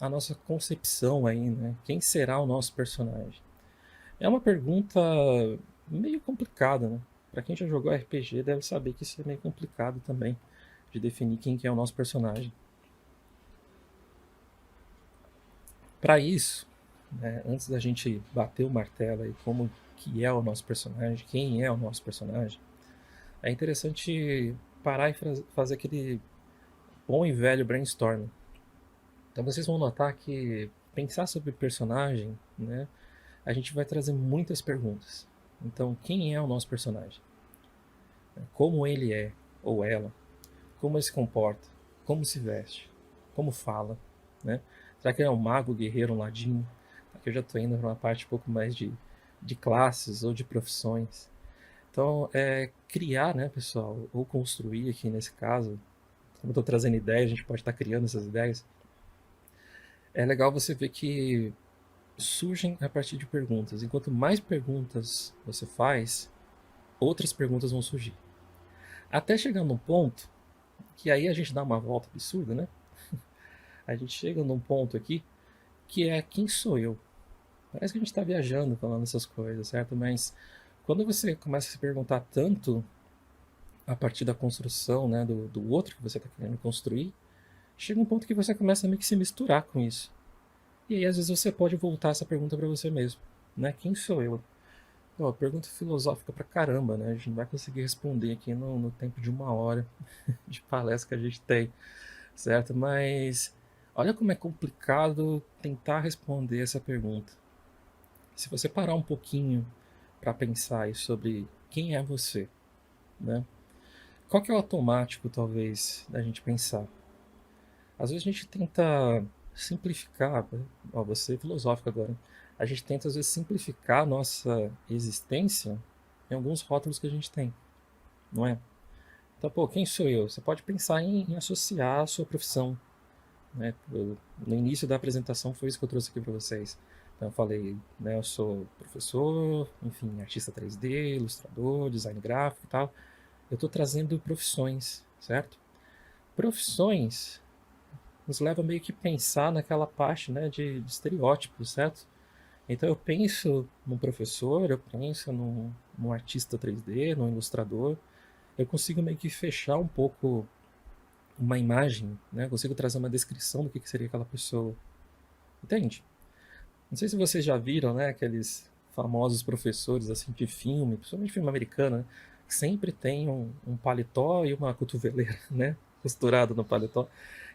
a nossa concepção aí, né? Quem será o nosso personagem? É uma pergunta meio complicada, né? Para quem já jogou RPG deve saber que isso é meio complicado também, de definir quem que é o nosso personagem. Para isso, né, antes da gente bater o martelo aí como que é o nosso personagem, quem é o nosso personagem, é interessante parar e fazer aquele bom e velho brainstorming. Então vocês vão notar que pensar sobre personagem, né, a gente vai trazer muitas perguntas. Então, quem é o nosso personagem? Como ele é ou ela? Como ele se comporta? Como se veste? Como fala? Né? Será que ele é um mago, guerreiro, um ladino? Aqui eu já estou indo para uma parte um pouco mais de classes ou de profissões. Então, criar, né, pessoal, ou construir aqui nesse caso, como eu estou trazendo ideias, a gente pode estar criando essas ideias. É legal você ver que surgem a partir de perguntas. Enquanto mais perguntas você faz, outras perguntas vão surgir. Até chegar num ponto que aí a gente dá uma volta absurda, né? A gente chega num ponto aqui que é quem sou eu? Parece que a gente está viajando falando essas coisas, certo? Mas quando você começa a se perguntar tanto a partir da construção, né, do outro que você está querendo construir, chega um ponto que você começa a meio que se misturar com isso. E aí às vezes você pode voltar essa pergunta para você mesmo, né? Quem sou eu? Pô, pergunta filosófica pra caramba, né? A gente não vai conseguir responder aqui no tempo de 1 hora de palestra que a gente tem, certo? Mas olha como é complicado tentar responder essa pergunta. Se você parar um pouquinho para pensar aí sobre quem é você, né? Qual que é o automático, talvez, da gente pensar? Às vezes a gente tenta simplificar, ó, vou ser filosófico agora, hein? A gente tenta às vezes simplificar a nossa existência em alguns rótulos que a gente tem, não é? Então, pô, quem sou eu? Você pode pensar em associar a sua profissão, né? No início da apresentação foi isso que eu trouxe aqui para vocês. Então eu falei, né, eu sou professor, enfim, artista 3D, ilustrador, design gráfico e tal. Eu estou trazendo profissões, certo? Profissões nos leva meio que pensar naquela parte, né, de estereótipos, certo? Então eu penso num professor, eu penso num artista 3D, num ilustrador, eu consigo meio que fechar um pouco uma imagem, né? Eu consigo trazer uma descrição do que seria aquela pessoa, entende? Não sei se vocês já viram, né, aqueles famosos professores assim de filme, principalmente filme americano, né, que sempre tem um paletó e uma cotoveleira, né, costurado no paletó.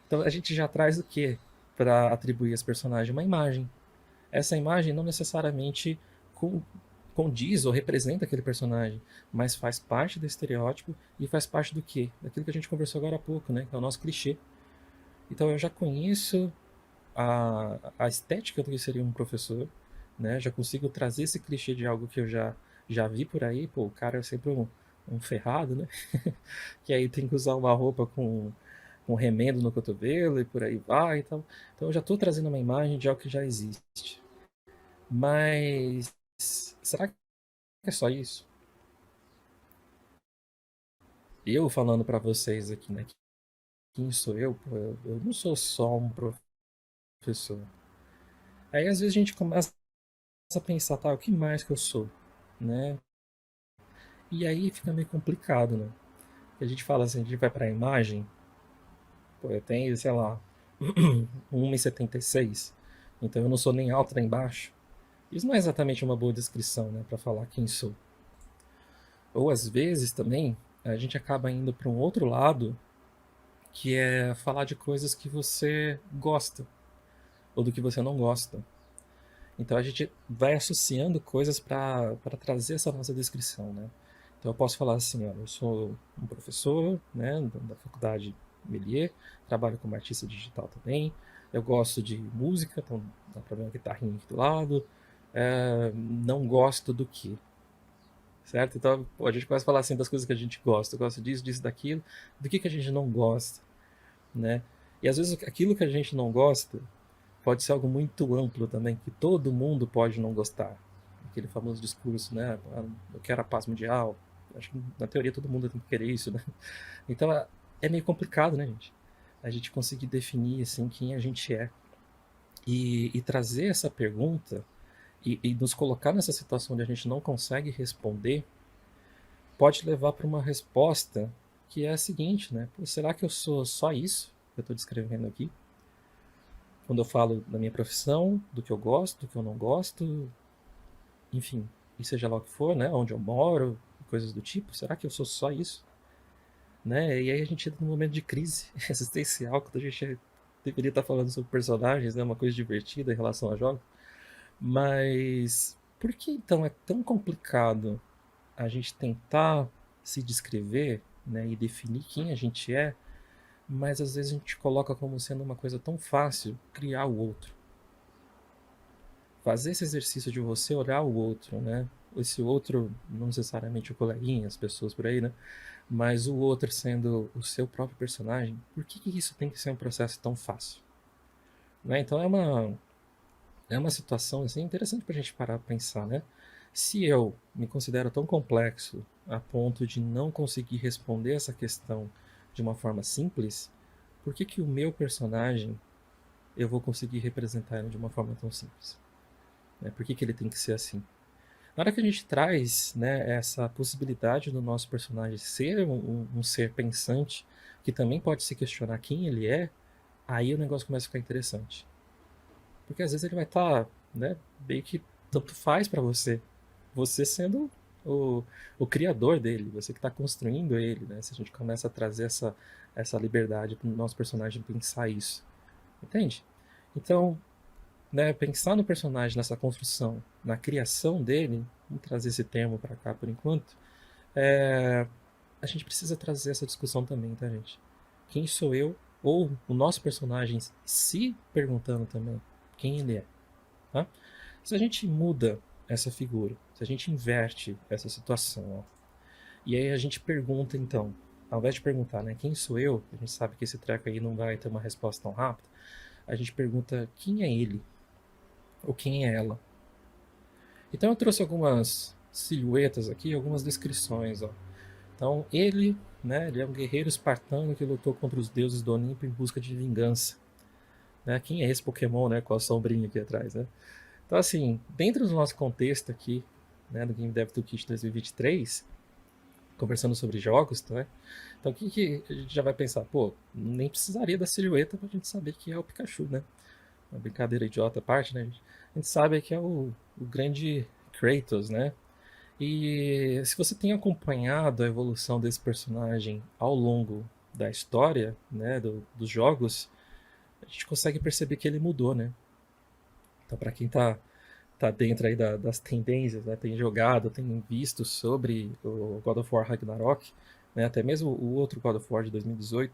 Então a gente já traz o que para atribuir a esse personagem? Uma imagem. Essa imagem não necessariamente con- condiz ou representa aquele personagem, mas faz parte do estereótipo e faz parte do quê? Daquilo que a gente conversou agora há pouco, né, que é o nosso clichê. Então eu já conheço a estética do que seria um professor, né? Já consigo trazer esse clichê de algo que eu já vi por aí. Pô, o cara é sempre um ferrado, né? Que aí tem que usar uma roupa com remendo no cotovelo e por aí vai e tal. Então eu já estou trazendo uma imagem de algo que já existe. Mas será que é só isso? Eu falando para vocês aqui, né? Quem sou eu? Pô, eu não sou só um professor. Aí às vezes a gente começa a pensar, tá, o que mais que eu sou, né? E aí fica meio complicado, né? A gente fala assim, a gente vai para a imagem, pô, eu tenho, sei lá, 1,76 m, então eu não sou nem alto nem baixo. Isso não é exatamente uma boa descrição, né, para falar quem sou. Ou às vezes também a gente acaba indo para um outro lado, que é falar de coisas que você gosta ou do que você não gosta. Então a gente vai associando coisas para trazer essa nossa descrição, né? Então eu posso falar assim, ó, eu sou um professor, né, da faculdade Melier, trabalho como artista digital também, eu gosto de música, então dá para ver uma guitarrinha aqui do lado, não gosto do que, certo? Então pô, a gente começa a falar assim das coisas que a gente gosta, eu gosto disso, disso, daquilo, do que a gente não gosta, né? E às vezes aquilo que a gente não gosta pode ser algo muito amplo também, que todo mundo pode não gostar. Aquele famoso discurso, né? "Ah, eu quero a paz mundial." Acho que na teoria todo mundo tem que querer isso, né? Então é meio complicado, né, gente? A gente conseguir definir assim quem a gente é. E trazer essa pergunta e nos colocar nessa situação onde a gente não consegue responder pode levar para uma resposta que é a seguinte, né? Pô, será que eu sou só isso que eu estou descrevendo aqui? Quando eu falo da minha profissão, do que eu gosto, do que eu não gosto, enfim, e seja lá o que for, né? Onde eu moro, coisas do tipo, será que eu sou só isso? Né? E aí a gente entra num momento de crise existencial, quando a gente deveria estar falando sobre personagens, né? Uma coisa divertida em relação a jogos. Mas por que então é tão complicado a gente tentar se descrever, né, e definir quem a gente é, mas às vezes a gente coloca como sendo uma coisa tão fácil criar o outro? Fazer esse exercício de você olhar o outro, né? Esse outro, não necessariamente o coleguinha, as pessoas por aí, né? Mas o outro sendo o seu próprio personagem, por que isso tem que ser um processo tão fácil? Né? Então é uma situação assim, interessante para a gente parar para pensar, né? Se eu me considero tão complexo a ponto de não conseguir responder essa questão de uma forma simples, por que o meu personagem eu vou conseguir representar ele de uma forma tão simples? Né? Por que ele tem que ser assim? Na hora que a gente traz, né, essa possibilidade do nosso personagem ser um ser pensante, que também pode se questionar quem ele é, aí o negócio começa a ficar interessante. Porque às vezes ele vai estar, né, meio que tanto faz para você. Você sendo o, o criador dele, você que está construindo ele, né? Se a gente começa a trazer essa liberdade para o nosso personagem pensar isso. Entende? Então, né, pensar no personagem, nessa construção, na criação dele, vamos trazer esse termo para cá por enquanto, a gente precisa trazer essa discussão também, tá, gente? Quem sou eu? Ou o nosso personagem se perguntando também quem ele é, tá? Se a gente muda essa figura, se a gente inverte essa situação, ó, e aí a gente pergunta então, ao invés de perguntar, né, quem sou eu, a gente sabe que esse treco aí não vai ter uma resposta tão rápida, a gente pergunta quem é ele, ou quem é ela. Então eu trouxe algumas silhuetas aqui, algumas descrições, ó. Então ele, né, ele é um guerreiro espartano que lutou contra os deuses do Olimpo em busca de vingança. Né? Quem é esse Pokémon, né, com a sombrinha aqui atrás, né? Então, assim, dentro do nosso contexto aqui, né, do Game Dev Toolkit 2023, conversando sobre jogos, tá? Então, o que a gente já vai pensar? Pô, nem precisaria da silhueta pra gente saber que é o Pikachu, né? Uma brincadeira idiota à parte, né? A gente sabe que é o grande Kratos, né? E se você tem acompanhado a evolução desse personagem ao longo da história, né, dos jogos, a gente consegue perceber que ele mudou, né? Então, para quem tá dentro aí das tendências, né? Tem jogado, tem visto sobre o God of War Ragnarok, né? Até mesmo o outro God of War de 2018,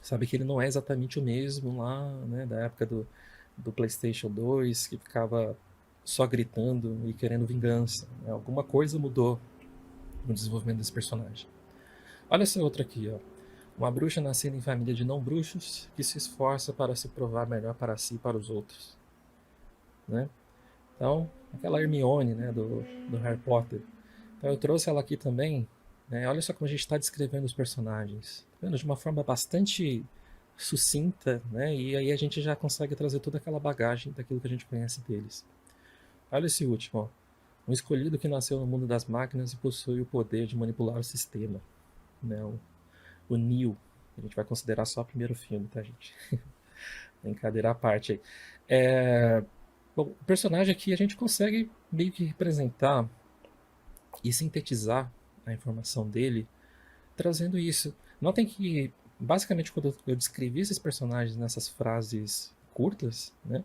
sabe que ele não é exatamente o mesmo lá, né? Da época do PlayStation 2, que ficava só gritando e querendo vingança, né? Alguma coisa mudou no desenvolvimento desse personagem. Olha essa outra aqui, ó. Uma bruxa nascida em família de não bruxos que se esforça para se provar melhor para si e para os outros, né? Então, aquela Hermione, né, do Harry Potter. Então eu trouxe ela aqui também, né? Olha só como a gente está descrevendo os personagens, tá vendo? De uma forma bastante sucinta, né? E aí a gente já consegue trazer toda aquela bagagem daquilo que a gente conhece deles. Olha esse último, ó. Um escolhido que nasceu no mundo das máquinas e possui o poder de manipular o sistema, né? O Neo. A gente vai considerar só o primeiro filme, tá, gente? Brincadeira à parte aí. Bom, o personagem aqui a gente consegue meio que representar e sintetizar a informação dele trazendo isso. Notem que, basicamente, quando eu descrevi esses personagens nessas frases curtas, né,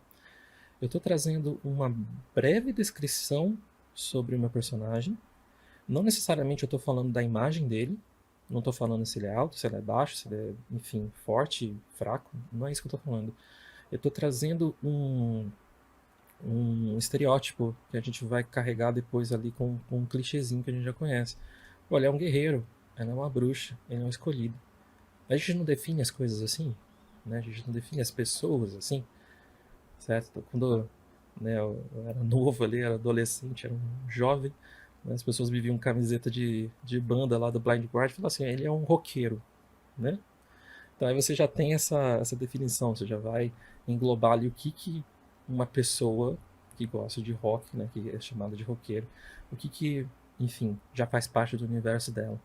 eu estou trazendo uma breve descrição sobre o meu personagem. Não necessariamente eu estou falando da imagem dele, não estou falando se ele é alto, se ele é baixo, se ele é, enfim, forte, fraco. Não é isso que eu estou falando. Eu estou trazendo um estereótipo que a gente vai carregar depois ali com um clichêzinho que a gente já conhece. Olha, é um guerreiro, ela é uma bruxa, ele é um escolhido. A gente não define as coisas assim, né? A gente não define as pessoas assim, certo? Então, quando, né, eu era novo ali, era adolescente, era um jovem, né, as pessoas me viam camiseta de banda lá do Blind Guardian e falavam assim, ele é um roqueiro, né? Então aí você já tem essa definição, você já vai englobar ali o que uma pessoa que gosta de rock, né, que é chamada de roqueiro, o que, enfim, já faz parte do universo dela.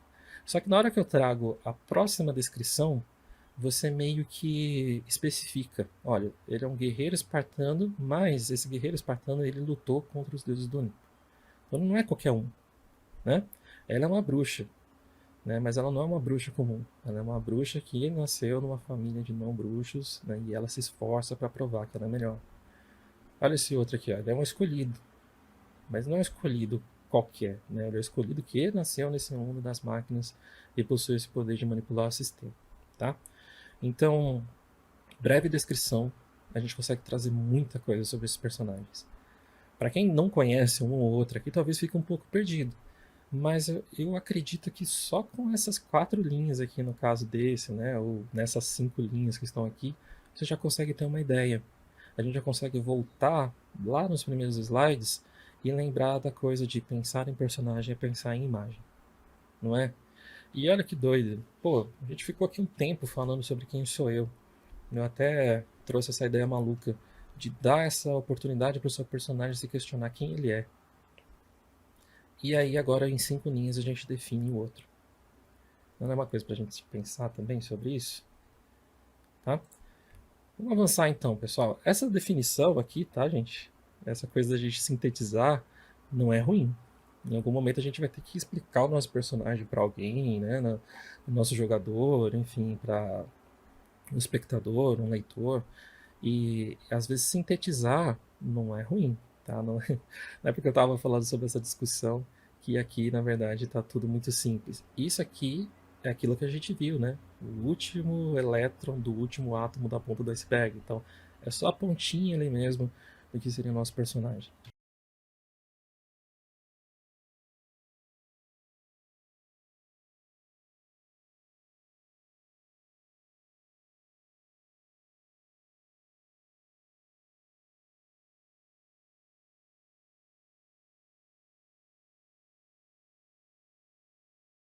Só que na hora que eu trago a próxima descrição, você meio que especifica, olha, ele é um guerreiro espartano, mas esse guerreiro espartano ele lutou contra os deuses do Olimpo. Então não é qualquer um, né? Ela é uma bruxa, né? Mas ela não é uma bruxa comum. Ela é uma bruxa que nasceu numa família de não bruxos, né? E ela se esforça para provar que ela é melhor. Olha esse outro aqui, ó. Ele é um escolhido, mas não é um escolhido qualquer, né? Ele é um escolhido que nasceu nesse mundo das máquinas e possui esse poder de manipular o sistema, tá? Então, breve descrição, a gente consegue trazer muita coisa sobre esses personagens. Para quem não conhece um ou outro aqui, talvez fique um pouco perdido. Mas eu acredito que só com essas 4 linhas aqui, no caso desse, né, ou nessas 5 linhas que estão aqui, você já consegue ter uma ideia. A gente já consegue voltar lá nos primeiros slides e lembrar da coisa de pensar em personagem e pensar em imagem, não é? E olha que doido. Pô, a gente ficou aqui um tempo falando sobre quem sou eu. Eu até trouxe essa ideia maluca de dar essa oportunidade para o seu personagem se questionar quem ele é. E aí agora em 5 linhas a gente define o outro. Não é uma coisa para a gente pensar também sobre isso? Tá? Vamos avançar então, pessoal. Essa definição aqui, tá, gente? Essa coisa da gente sintetizar não é ruim. Em algum momento a gente vai ter que explicar o nosso personagem para alguém, né? O nosso jogador, enfim, para um espectador, um leitor. E às vezes sintetizar não é ruim, tá? Não é, não é porque eu estava falando sobre essa discussão que aqui, na verdade, está tudo muito simples. Isso aqui é aquilo que a gente viu, né? O último elétron do último átomo da ponta do iceberg. Então, é só a pontinha ali mesmo do que seria o nosso personagem.